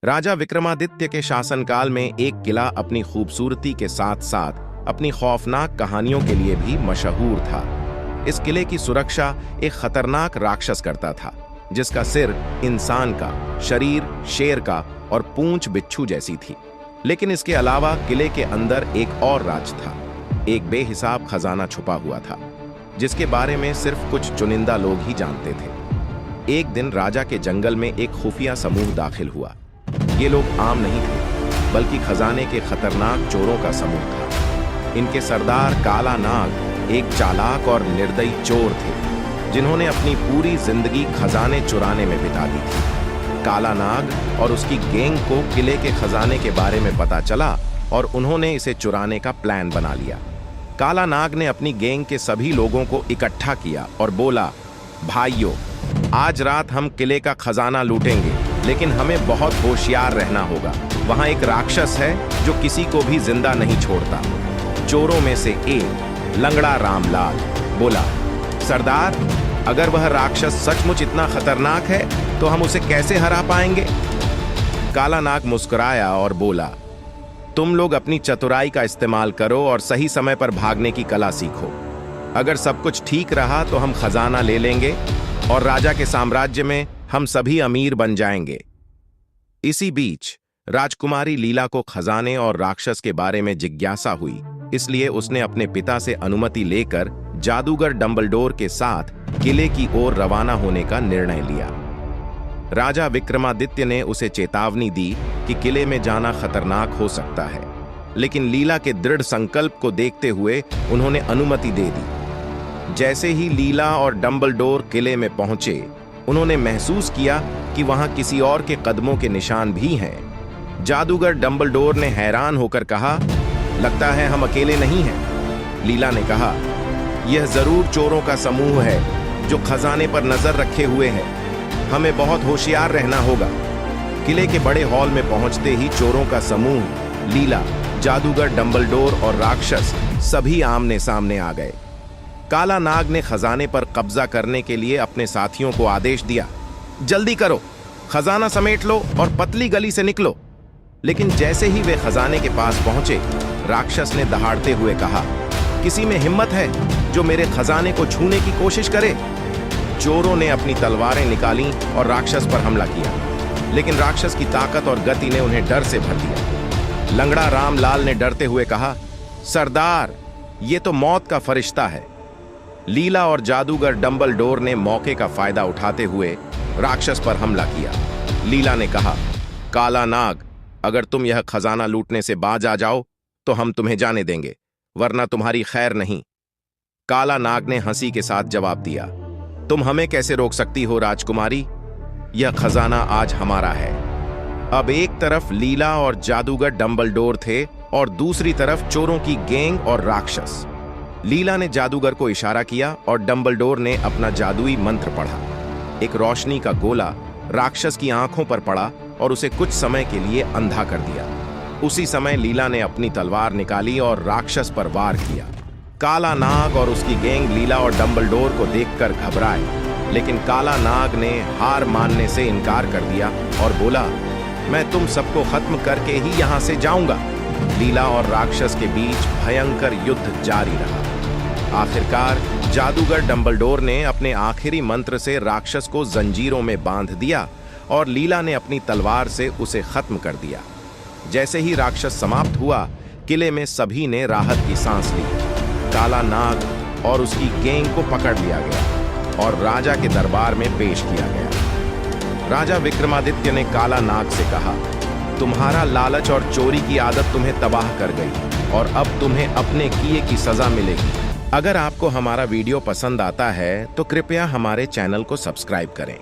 राजा विक्रमादित्य के शासनकाल में एक किला अपनी खूबसूरती के साथ साथ अपनी खौफनाक कहानियों के लिए भी मशहूर था। इस किले की सुरक्षा एक खतरनाक राक्षस करता था, जिसका सिर इंसान का, शरीर शेर का और पूंछ बिच्छू जैसी थी। लेकिन इसके अलावा किले के अंदर एक और राज था। एक बेहिसाब खजाना छुपा हुआ था, जिसके बारे में सिर्फ कुछ चुनिंदा लोग ही जानते थे। एक दिन राजा के जंगल में एक खुफिया समूह दाखिल हुआ। ये लोग आम नहीं थे, बल्कि खजाने के खतरनाक चोरों का समूह था। इनके सरदार काला नाग एक चालाक और निर्दयी चोर थे, जिन्होंने अपनी पूरी जिंदगी खजाने चुराने में बिता दी थी। काला नाग और उसकी गैंग को किले के खजाने के बारे में पता चला और उन्होंने इसे चुराने का प्लान बना लिया। काला नाग ने अपनी गैंग के सभी लोगों को इकट्ठा किया और बोला, भाइयों, आज रात हम किले का खजाना लूटेंगे, लेकिन हमें बहुत होशियार रहना होगा। वहां एक राक्षस है जो किसी को भी जिंदा नहीं छोड़ता। चोरों में से एक लंगड़ा रामलाल बोला, सरदार, अगर वह राक्षस सचमुच इतना खतरनाक है तो हम उसे कैसे हरा पाएंगे? काला नाग मुस्कुराया और बोला, तुम लोग अपनी चतुराई का इस्तेमाल करो और सही समय पर भागने की कला सीखो। अगर सब कुछ ठीक रहा तो हम खजाना ले लेंगे और राजा के साम्राज्य में हम सभी अमीर बन जाएंगे। इसी बीच राजकुमारी लीला को खजाने और राक्षस के बारे में जिज्ञासा हुई, इसलिए उसने अपने पिता से अनुमति लेकर जादूगर डंबलडोर के साथ किले की ओर रवाना होने का निर्णय लिया। राजा विक्रमादित्य ने उसे चेतावनी दी कि किले में जाना खतरनाक हो सकता है, लेकिन लीला के दृढ़ संकल्प को देखते हुए उन्होंने अनुमति दे दी। जैसे ही लीला और डंबलडोर किले में पहुंचे, उन्होंने महसूस किया कि वहां किसी और के कदमों के निशान भी हैं। जादूगर डंबलडोर ने हैरान होकर कहा, लगता है हम अकेले नहीं हैं। लीला ने कहा, यह जरूर चोरों का समूह है जो खजाने पर नजर रखे हुए है। हमें बहुत होशियार रहना होगा। किले के बड़े हॉल में पहुंचते ही चोरों का समूह, लीला, जादूगर डंबलडोर और राक्षस सभी आमने सामने आ गए। काला नाग ने खजाने पर कब्जा करने के लिए अपने साथियों को आदेश दिया, जल्दी करो, खजाना समेट लो और पतली गली से निकलो। लेकिन जैसे ही वे खजाने के पास पहुंचे, राक्षस ने दहाड़ते हुए कहा, किसी में हिम्मत है जो मेरे खजाने को छूने की कोशिश करे? चोरों ने अपनी तलवारें निकाली और राक्षस पर हमला किया, लेकिन राक्षस की ताकत और गति ने उन्हें डर से भर दिया। लंगड़ा रामलाल ने डरते हुए कहा, सरदार, ये तो मौत का फरिश्ता है। लीला और जादूगर डंबलडोर ने मौके का फायदा उठाते हुए राक्षस पर हमला किया। लीला ने कहा, काला नाग, अगर तुम यह खजाना लूटने से बाज आ जाओ तो हम तुम्हें जाने देंगे, वरना तुम्हारी खैर नहीं। काला नाग ने हंसी के साथ जवाब दिया, तुम हमें कैसे रोक सकती हो राजकुमारी? यह खजाना आज हमारा है। अब एक तरफ लीला और जादूगर डंबलडोर थे और दूसरी तरफ चोरों की गैंग और राक्षस। लीला ने जादूगर को इशारा किया और डंबलडोर ने अपना जादुई मंत्र पढ़ा। एक रोशनी का गोला राक्षस की आंखों पर पड़ा और उसे कुछ समय के लिए अंधा कर दिया। उसी समय लीला ने अपनी तलवार निकाली और राक्षस पर वार किया। काला नाग और उसकी गैंग लीला और डंबलडोर को देखकर घबराए, लेकिन काला नाग ने हार मानने से इनकार कर दिया और बोला, मैं तुम सबको खत्म करके ही यहां से जाऊंगा। लीला और राक्षस के बीच भयंकर युद्ध जारी रहा। आखिरकार जादूगर डंबलडोर ने अपने आखिरी मंत्र से राक्षस को जंजीरों में बांध दिया और लीला ने अपनी तलवार से उसे खत्म कर दिया। जैसे ही राक्षस समाप्त हुआ, किले में सभी ने राहत की सांस ली। काला नाग और उसकी गैंग को पकड़ लिया गया और राजा के दरबार में पेश किया गया। राजा विक्रमादित्य ने काला नाग से कहा, तुम्हारा लालच और चोरी की आदत तुम्हें तबाह कर गई और अब तुम्हें अपने किए की सजा मिलेगी। अगर आपको हमारा वीडियो पसंद आता है तो कृपया हमारे चैनल को सब्सक्राइब करें।